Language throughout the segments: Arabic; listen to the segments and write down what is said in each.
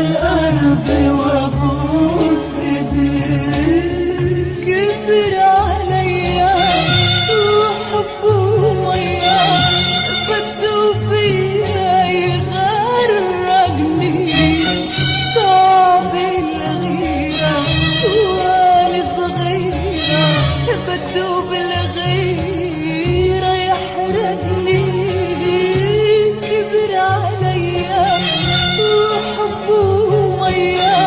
الأرض وأبوس إيديك. كبر عليا وحبه ميا بده فيا يغرقني. صعب الغيرة وأنا صغيرة بده بالغيرة يحرقني. كبر عليا وحبه ميا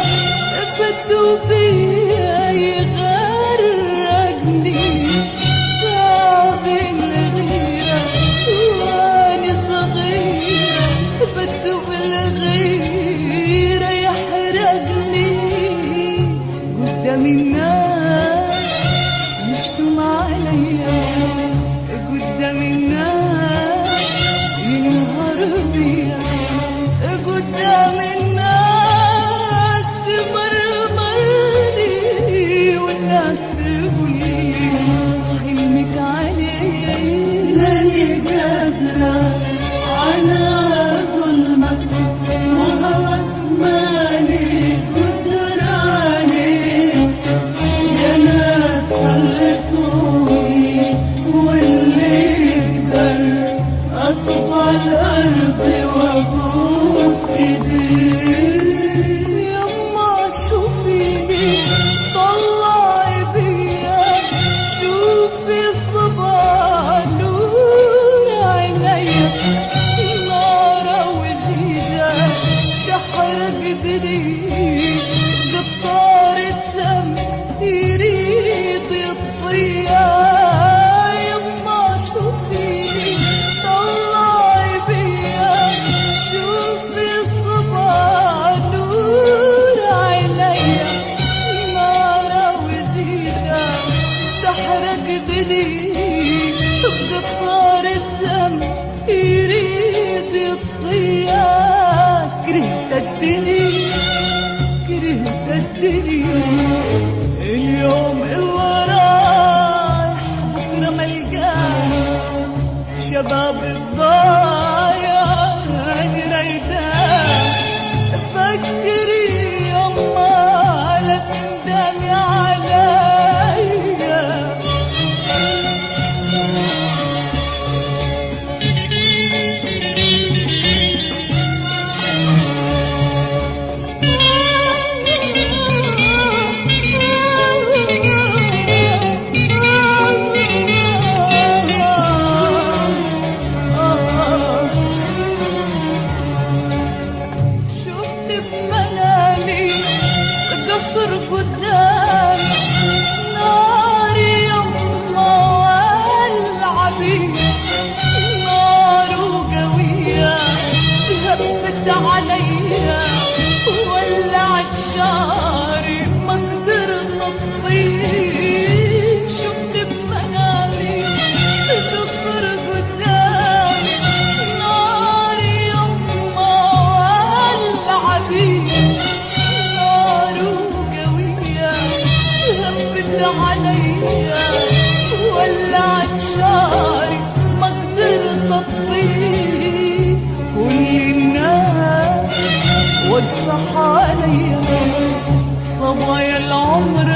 بده فيا يغرقني. صعب الغيرة وأنا صغيرة بده بالغيرة يحرقني. قدام الناس يشتم عليا، قدام الناس ينهار بيا، قدام الناس تمرمرني. والناس تقولي حلمك عليا ماني قادرة على ظلمك وهواك ماني قدرة عليك. يا ناس خلصوني واللي يقدر أطفى الأرض وأبوس إيديك. يما شوفيني طلعي بيا، شوفي صباح نور عينيا. نارة وجيجة تحرق دنيا، قطارة سم يريد يطفيها. يما شوفيني طلعي بيا، شوفي صباح نور عينيا. نارة وجيجة تحرق دنيا، بقطارة سم يريد يطفيها. كرهت الدنيا كرهت الدنيا، اليوم اللي رايح بكرة ملقاه. شباب الضايع قريتاه. فكري يما لا تندمي عليا. شفت بمنامي قصر قدامي، ناري يما والعبي. نار قوية هبت عليا ولعت شعري ما قدرت اطفيه. شفت بمنامي قصر قدامي، ناري يما والعبي. نار قوية هبت عليا ولعت شعري ما قدرت اطفيه. كل الناس واقفة حواليا، صبايا العمر